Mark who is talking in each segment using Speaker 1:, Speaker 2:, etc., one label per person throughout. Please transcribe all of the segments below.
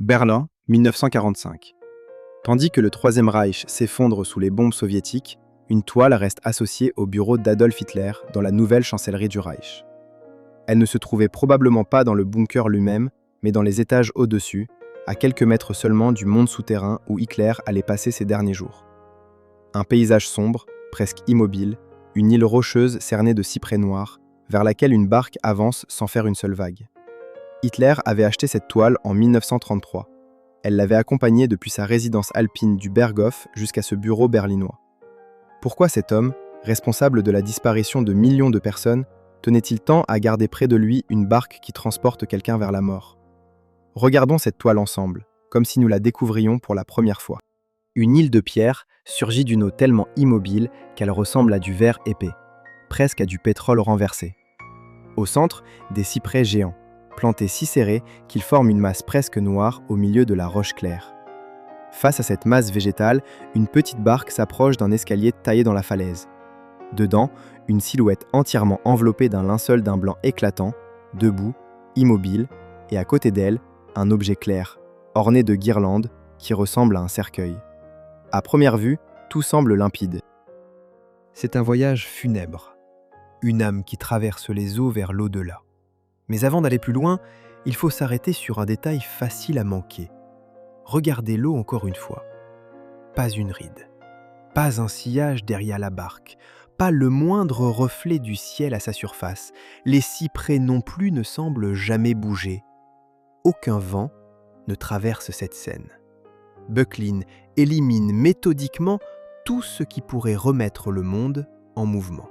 Speaker 1: Berlin, 1945. Tandis que le Troisième Reich s'effondre sous les bombes soviétiques, une toile reste associée au bureau d'Adolf Hitler dans la nouvelle chancellerie du Reich. Elle ne se trouvait probablement pas dans le bunker lui-même, mais dans les étages au-dessus, à quelques mètres seulement du monde souterrain où Hitler allait passer ses derniers jours. Un paysage sombre, presque immobile, une île rocheuse cernée de cyprès noirs, vers laquelle une barque avance sans faire une seule vague. Hitler avait acheté cette toile en 1933. Elle l'avait accompagné depuis sa résidence alpine du Berghof jusqu'à ce bureau berlinois. Pourquoi cet homme, responsable de la disparition de millions de personnes, tenait-il tant à garder près de lui une barque qui transporte quelqu'un vers la mort? Regardons cette toile ensemble, comme si nous la découvrions pour la première fois. Une île de pierre surgit d'une eau tellement immobile qu'elle ressemble à du verre épais, presque à du pétrole renversé. Au centre, des cyprès géants, plantés si serrés qu'ils forment une masse presque noire au milieu de la roche claire. Face à cette masse végétale, une petite barque s'approche d'un escalier taillé dans la falaise. Dedans, une silhouette entièrement enveloppée d'un linceul d'un blanc éclatant, debout, immobile, et à côté d'elle, un objet clair, orné de guirlandes, qui ressemble à un cercueil. À première vue, tout semble limpide. C'est un voyage funèbre, une âme qui traverse les eaux vers l'au-delà. Mais avant d'aller plus loin, il faut s'arrêter sur un détail facile à manquer. Regardez l'eau encore une fois. Pas une ride, pas un sillage derrière la barque, pas le moindre reflet du ciel à sa surface. Les cyprès non plus ne semblent jamais bouger. Aucun vent ne traverse cette scène. Böcklin élimine méthodiquement tout ce qui pourrait remettre le monde en mouvement.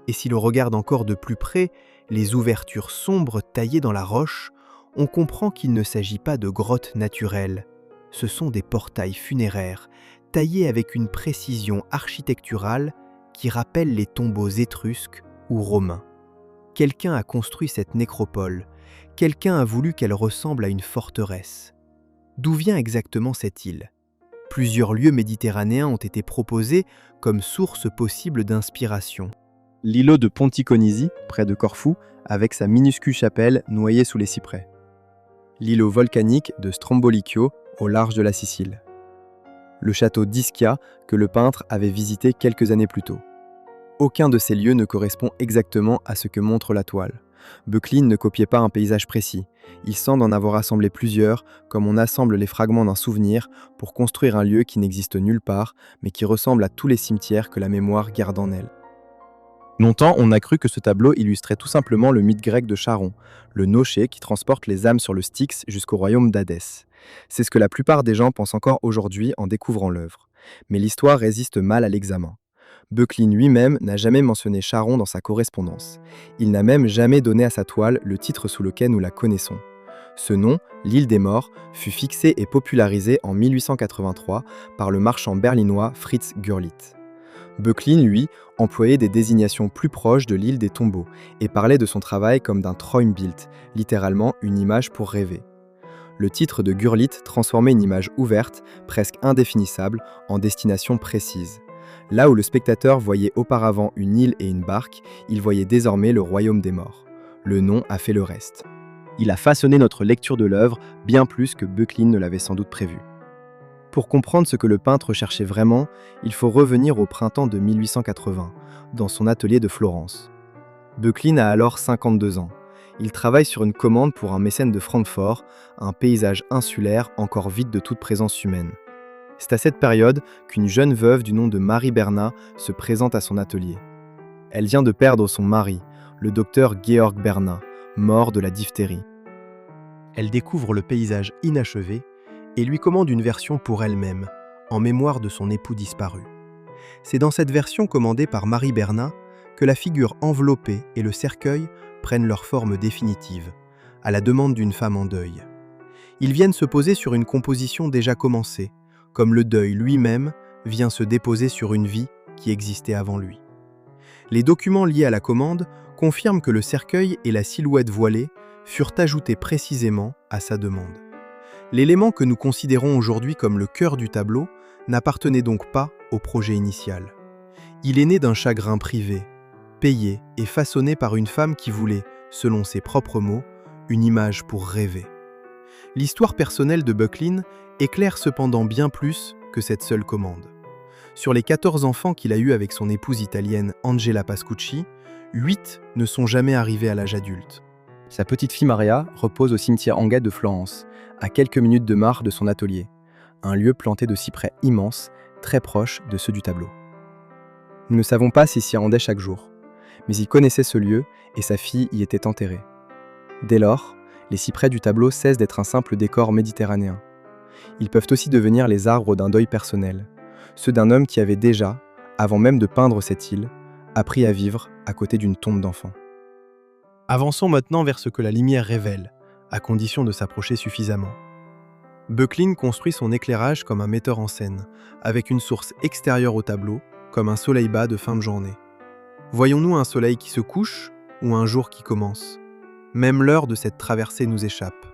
Speaker 1: Et si l'on regarde encore de plus près les ouvertures sombres taillées dans la roche, on comprend qu'il ne s'agit pas de grottes naturelles. Ce sont des portails funéraires, taillés avec une précision architecturale qui rappelle les tombeaux étrusques ou romains. Quelqu'un a construit cette nécropole, quelqu'un a voulu qu'elle ressemble à une forteresse. D'où vient exactement cette île? Plusieurs lieux méditerranéens ont été proposés comme source possible d'inspiration. L'îlot de Ponticonisi, près de Corfou, avec sa minuscule chapelle noyée sous les cyprès. L'îlot volcanique de Strombolicchio, au large de la Sicile. Le château d'Ischia, que le peintre avait visité quelques années plus tôt. Aucun de ces lieux ne correspond exactement à ce que montre la toile. Böcklin ne copiait pas un paysage précis. Il semble en avoir assemblé plusieurs, comme on assemble les fragments d'un souvenir pour construire un lieu qui n'existe nulle part, mais qui ressemble à tous les cimetières que la mémoire garde en elle. Longtemps, on a cru que ce tableau illustrait tout simplement le mythe grec de Charon, le noché qui transporte les âmes sur le Styx jusqu'au royaume d'Hadès. C'est ce que la plupart des gens pensent encore aujourd'hui en découvrant l'œuvre. Mais l'histoire résiste mal à l'examen. Böcklin lui-même n'a jamais mentionné Charon dans sa correspondance. Il n'a même jamais donné à sa toile le titre sous lequel nous la connaissons. Ce nom, l'île des morts, fut fixé et popularisé en 1883 par le marchand berlinois Fritz Gurlitt. Böcklin, lui, employait des désignations plus proches de l'île des tombeaux et parlait de son travail comme d'un Traumbild, littéralement une image pour rêver. Le titre de Gurlitt transformait une image ouverte, presque indéfinissable, en destination précise. Là où le spectateur voyait auparavant une île et une barque, il voyait désormais le royaume des morts. Le nom a fait le reste. Il a façonné notre lecture de l'œuvre bien plus que Böcklin ne l'avait sans doute prévu. Pour comprendre ce que le peintre cherchait vraiment, il faut revenir au printemps de 1880, dans son atelier de Florence. Böcklin a alors 52 ans. Il travaille sur une commande pour un mécène de Francfort, un paysage insulaire encore vide de toute présence humaine. C'est à cette période qu'une jeune veuve du nom de Marie Bernat se présente à son atelier. Elle vient de perdre son mari, le docteur Georg Bernat, mort de la diphtérie. Elle découvre le paysage inachevé et lui commande une version pour elle-même, en mémoire de son époux disparu. C'est dans cette version commandée par Marie Bernat que la figure enveloppée et le cercueil prennent leur forme définitive, à la demande d'une femme en deuil. Ils viennent se poser sur une composition déjà commencée, comme le deuil lui-même vient se déposer sur une vie qui existait avant lui. Les documents liés à la commande confirment que le cercueil et la silhouette voilée furent ajoutés précisément à sa demande. L'élément que nous considérons aujourd'hui comme le cœur du tableau n'appartenait donc pas au projet initial. Il est né d'un chagrin privé, payé et façonné par une femme qui voulait, selon ses propres mots, une image pour rêver. L'histoire personnelle de Böcklin éclaire cependant bien plus que cette seule commande. Sur les 14 enfants qu'il a eus avec son épouse italienne Angela Pascucci, 8 ne sont jamais arrivés à l'âge adulte. Sa petite fille Maria repose au cimetière Anguet de Florence, à quelques minutes de marche de son atelier, un lieu planté de cyprès immenses, très proche de ceux du tableau. Nous ne savons pas s'il s'y rendait chaque jour, mais il connaissait ce lieu et sa fille y était enterrée. Dès lors, les cyprès du tableau cessent d'être un simple décor méditerranéen. Ils peuvent aussi devenir les arbres d'un deuil personnel, ceux d'un homme qui avait déjà, avant même de peindre cette île, appris à vivre à côté d'une tombe d'enfant. Avançons maintenant vers ce que la lumière révèle, à condition de s'approcher suffisamment. Böcklin construit son éclairage comme un metteur en scène, avec une source extérieure au tableau, comme un soleil bas de fin de journée. Voyons-nous un soleil qui se couche ou un jour qui commence ? Même l'heure de cette traversée nous échappe.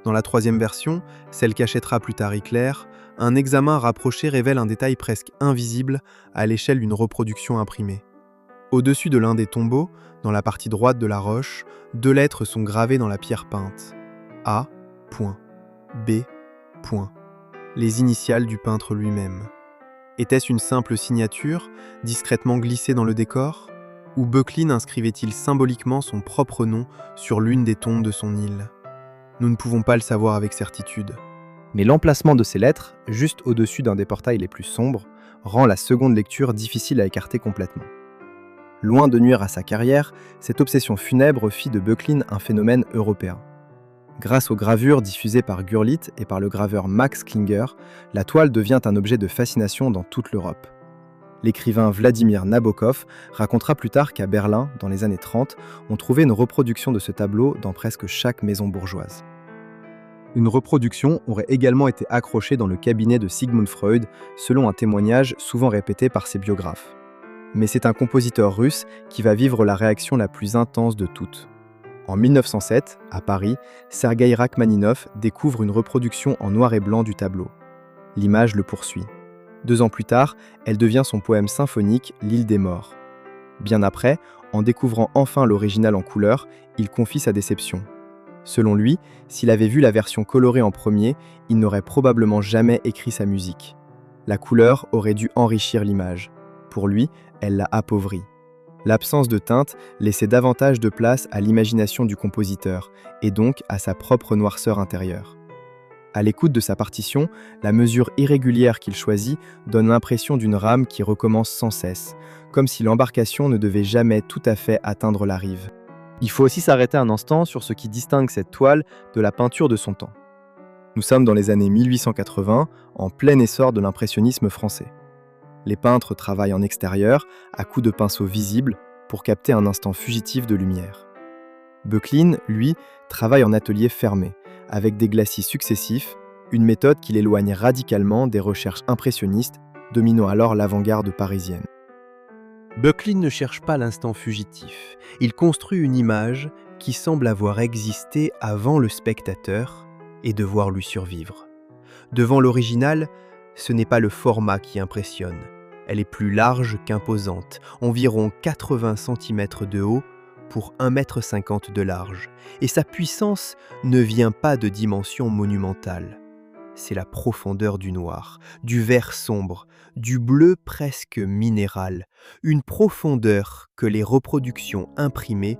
Speaker 1: Dans la troisième version, celle qu'achètera plus tard Hitler, un examen rapproché révèle un détail presque invisible à l'échelle d'une reproduction imprimée. Au-dessus de l'un des tombeaux, dans la partie droite de la roche, 2 lettres sont gravées dans la pierre peinte. A. B. Les initiales du peintre lui-même. Était-ce une simple signature, discrètement glissée dans le décor ? Ou Böcklin inscrivait-il symboliquement son propre nom sur l'une des tombes de son île ? Nous ne pouvons pas le savoir avec certitude. Mais l'emplacement de ces lettres, juste au-dessus d'un des portails les plus sombres, rend la seconde lecture difficile à écarter complètement. Loin de nuire à sa carrière, cette obsession funèbre fit de Böcklin un phénomène européen. Grâce aux gravures diffusées par Gurlitt et par le graveur Max Klinger, la toile devient un objet de fascination dans toute l'Europe. L'écrivain Vladimir Nabokov racontera plus tard qu'à Berlin, dans les années 30, on trouvait une reproduction de ce tableau dans presque chaque maison bourgeoise. Une reproduction aurait également été accrochée dans le cabinet de Sigmund Freud, selon un témoignage souvent répété par ses biographes. Mais c'est un compositeur russe qui va vivre la réaction la plus intense de toutes. En 1907, à Paris, Sergueï Rachmaninov découvre une reproduction en noir et blanc du tableau. L'image le poursuit. 2 ans plus tard, elle devient son poème symphonique « L'île des morts ». Bien après, en découvrant enfin l'original en couleur, il confie sa déception. Selon lui, s'il avait vu la version colorée en premier, il n'aurait probablement jamais écrit sa musique. La couleur aurait dû enrichir l'image. Pour lui, elle l'a appauvrie. L'absence de teinte laissait davantage de place à l'imagination du compositeur, et donc à sa propre noirceur intérieure. À l'écoute de sa partition, la mesure irrégulière qu'il choisit donne l'impression d'une rame qui recommence sans cesse, comme si l'embarcation ne devait jamais tout à fait atteindre la rive. Il faut aussi s'arrêter un instant sur ce qui distingue cette toile de la peinture de son temps. Nous sommes dans les années 1880, en plein essor de l'impressionnisme français. Les peintres travaillent en extérieur, à coups de pinceau visible, pour capter un instant fugitif de lumière. Böcklin, lui, travaille en atelier fermé, avec des glacis successifs, une méthode qui l'éloigne radicalement des recherches impressionnistes, dominant alors l'avant-garde parisienne. Böcklin ne cherche pas l'instant fugitif, il construit une image qui semble avoir existé avant le spectateur et devoir lui survivre. Devant l'original, ce n'est pas le format qui impressionne. Elle est plus large qu'imposante, environ 80 cm de haut pour 1,50 m de large. Et sa puissance ne vient pas de dimensions monumentales. C'est la profondeur du noir, du vert sombre, du bleu presque minéral, une profondeur que les reproductions imprimées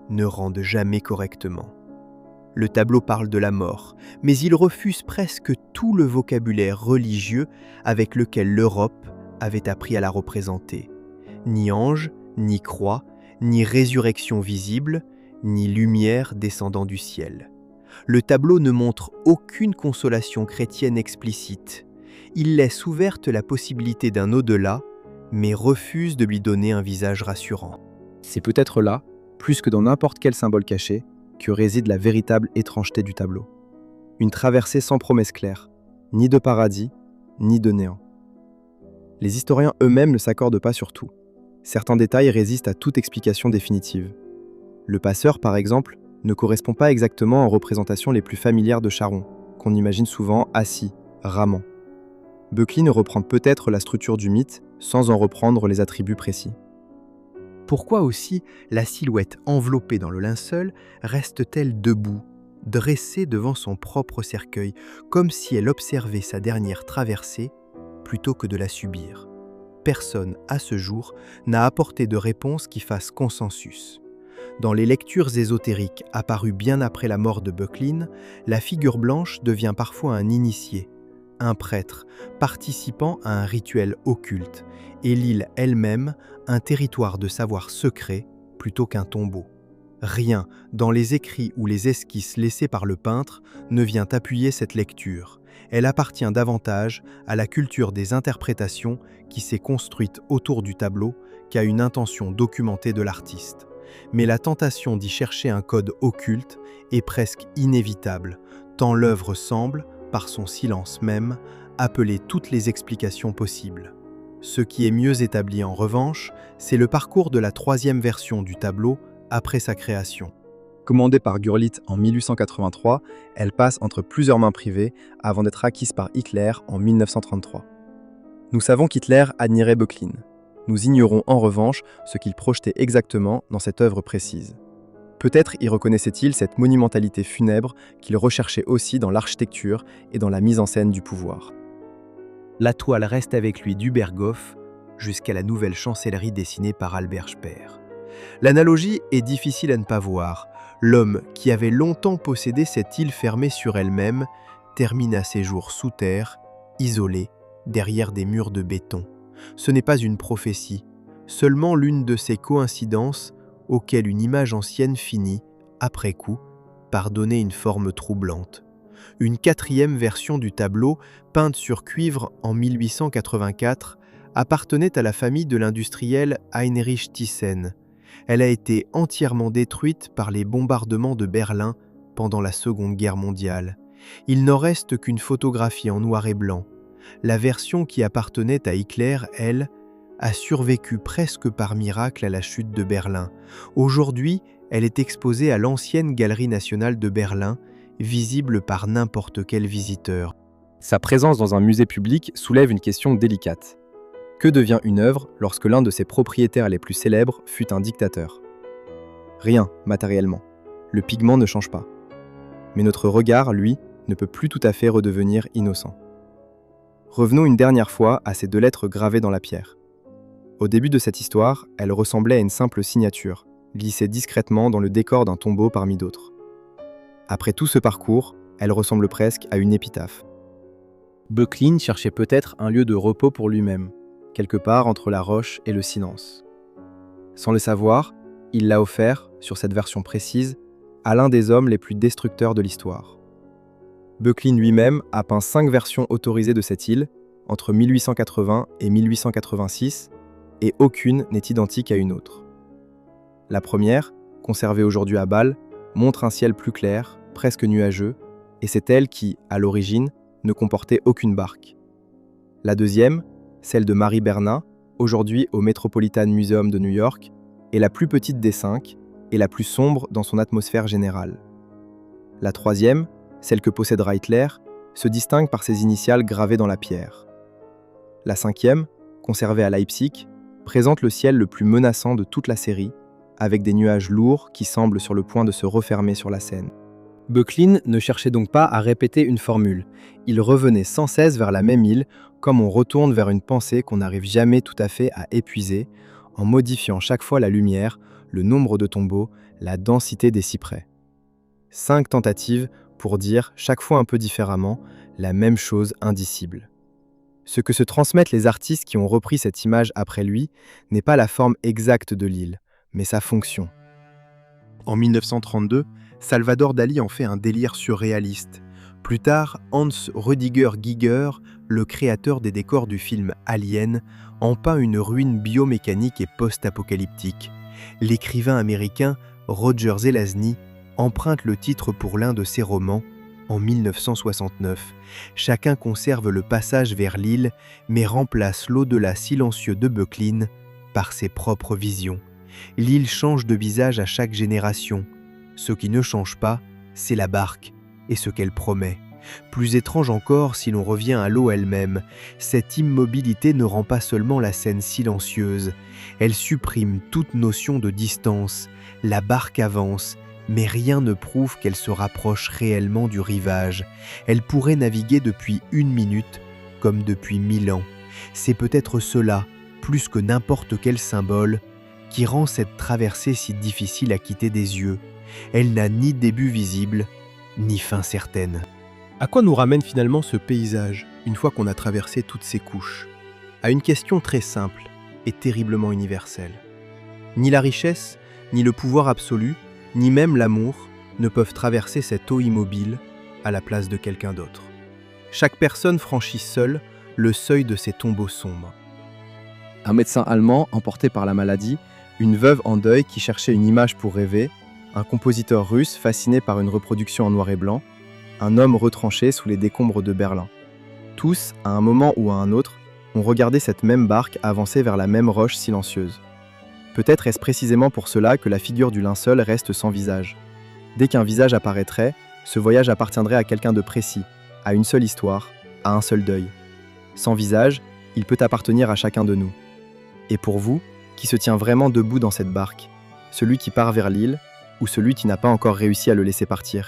Speaker 1: ne rendent jamais correctement. Le tableau parle de la mort, mais il refuse presque tout le vocabulaire religieux avec lequel l'Europe avait appris à la représenter. Ni ange, ni croix, ni résurrection visible, ni lumière descendant du ciel. Le tableau ne montre aucune consolation chrétienne explicite. Il laisse ouverte la possibilité d'un au-delà, mais refuse de lui donner un visage rassurant. C'est peut-être là, plus que dans n'importe quel symbole caché, que réside la véritable étrangeté du tableau. Une traversée sans promesse claire, ni de paradis, ni de néant. Les historiens eux-mêmes ne s'accordent pas sur tout. Certains détails résistent à toute explication définitive. Le passeur, par exemple, ne correspond pas exactement aux représentations les plus familières de Charon, qu'on imagine souvent assis, ramant. Böcklin reprend peut-être la structure du mythe sans en reprendre les attributs précis. Pourquoi aussi la silhouette enveloppée dans le linceul reste-t-elle debout, dressée devant son propre cercueil, comme si elle observait sa dernière traversée plutôt que de la subir. Personne, à ce jour, n'a apporté de réponse qui fasse consensus. Dans les lectures ésotériques apparues bien après la mort de Böcklin, la figure blanche devient parfois un initié, un prêtre, participant à un rituel occulte, et l'île elle-même un territoire de savoir secret plutôt qu'un tombeau. Rien, dans les écrits ou les esquisses laissés par le peintre, ne vient appuyer cette lecture. Elle appartient davantage à la culture des interprétations qui s'est construite autour du tableau qu'à une intention documentée de l'artiste. Mais la tentation d'y chercher un code occulte est presque inévitable, tant l'œuvre semble, par son silence même, appeler toutes les explications possibles. Ce qui est mieux établi en revanche, c'est le parcours de la troisième version du tableau après sa création.
Speaker 2: Commandée par Gurlitt en 1883, elle passe entre plusieurs mains privées avant d'être acquise par Hitler en 1933. Nous savons qu'Hitler admirait Böcklin. Nous ignorons en revanche ce qu'il projetait exactement dans cette œuvre précise. Peut-être y reconnaissait-il cette monumentalité funèbre qu'il recherchait aussi dans l'architecture et dans la mise en scène du pouvoir.
Speaker 1: La toile reste avec lui du Berghof jusqu'à la nouvelle chancellerie dessinée par Albert Speer. L'analogie est difficile à ne pas voir. L'homme qui avait longtemps possédé cette île fermée sur elle-même termina ses jours sous terre, isolé, derrière des murs de béton. Ce n'est pas une prophétie, seulement l'une de ces coïncidences auxquelles une image ancienne finit, après coup, par donner une forme troublante. Une quatrième version du tableau, peinte sur cuivre en 1884, appartenait à la famille de l'industriel Heinrich Thyssen. Elle a été entièrement détruite par les bombardements de Berlin pendant la Seconde Guerre mondiale. Il n'en reste qu'une photographie en noir et blanc. La version qui appartenait à Hitler, elle, a survécu presque par miracle à la chute de Berlin. Aujourd'hui, elle est exposée à l'ancienne Galerie nationale de Berlin, visible par n'importe quel visiteur.
Speaker 2: Sa présence dans un musée public soulève une question délicate. Que devient une œuvre lorsque l'un de ses propriétaires les plus célèbres fut un dictateur? Rien, matériellement. Le pigment ne change pas. Mais notre regard, lui, ne peut plus tout à fait redevenir innocent. Revenons une dernière fois à ces deux lettres gravées dans la pierre. Au début de cette histoire, elles ressemblaient à une simple signature, glissée discrètement dans le décor d'un tombeau parmi d'autres. Après tout ce parcours, elles ressemblent presque à une épitaphe. Böcklin cherchait peut-être un lieu de repos pour lui-même, quelque part entre la roche et le silence. Sans le savoir, il l'a offert, sur cette version précise, à l'un des hommes les plus destructeurs de l'histoire. Böcklin lui-même a peint 5 versions autorisées de cette île, entre 1880 et 1886, et aucune n'est identique à une autre. La première, conservée aujourd'hui à Bâle, montre un ciel plus clair, presque nuageux, et c'est elle qui, à l'origine, ne comportait aucune barque. La deuxième, celle de Mary Bernat, aujourd'hui au Metropolitan Museum de New York, est la plus petite des 5 et la plus sombre dans son atmosphère générale. La troisième, celle que possédera Hitler, se distingue par ses initiales gravées dans la pierre. La cinquième, conservée à Leipzig, présente le ciel le plus menaçant de toute la série, avec des nuages lourds qui semblent sur le point de se refermer sur la Seine. Böcklin ne cherchait donc pas à répéter une formule. Il revenait sans cesse vers la même île, comme on retourne vers une pensée qu'on n'arrive jamais tout à fait à épuiser, en modifiant chaque fois la lumière, le nombre de tombeaux, la densité des cyprès. 5 tentatives pour dire, chaque fois un peu différemment, la même chose indicible. Ce que se transmettent les artistes qui ont repris cette image après lui n'est pas la forme exacte de l'île, mais sa fonction. En 1932, Salvador Dali en fait un délire surréaliste. Plus tard, Hans Rüdiger Giger, le créateur des décors du film Alien, en peint une ruine biomécanique et post-apocalyptique. L'écrivain américain Roger Zelazny emprunte le titre pour l'un de ses romans en 1969. Chacun conserve le passage vers l'île, mais remplace l'au-delà silencieux de Böcklin par ses propres visions. L'île change de visage à chaque génération. Ce qui ne change pas, c'est la barque et ce qu'elle promet. Plus étrange encore si l'on revient à l'eau elle-même, cette immobilité ne rend pas seulement la scène silencieuse, elle supprime toute notion de distance. La barque avance,
Speaker 3: Mais rien ne prouve qu'elle se rapproche réellement du rivage. Elle pourrait naviguer depuis 1 minute comme depuis 1000 ans. C'est peut-être cela, plus que n'importe quel symbole, qui rend cette traversée si difficile à quitter des yeux. Elle n'a ni début visible, ni fin certaine.
Speaker 1: À quoi nous ramène finalement ce paysage, une fois qu'on a traversé toutes ces couches? À une question très simple et terriblement universelle. Ni la richesse, ni le pouvoir absolu, ni même l'amour ne peuvent traverser cette eau immobile à la place de quelqu'un d'autre. Chaque personne franchit seule le seuil de ces tombeaux sombres.
Speaker 2: Un médecin allemand emporté par la maladie, une veuve en deuil qui cherchait une image pour rêver, un compositeur russe fasciné par une reproduction en noir et blanc, un homme retranché sous les décombres de Berlin. Tous, à un moment ou à un autre, ont regardé cette même barque avancer vers la même roche silencieuse. Peut-être est-ce précisément pour cela que la figure du linceul reste sans visage. Dès qu'un visage apparaîtrait, ce voyage appartiendrait à quelqu'un de précis, à une seule histoire, à un seul deuil. Sans visage, il peut appartenir à chacun de nous. Et pour vous, qui se tient vraiment debout dans cette barque, celui qui part vers l'île ou celui qui n'a pas encore réussi à le laisser partir?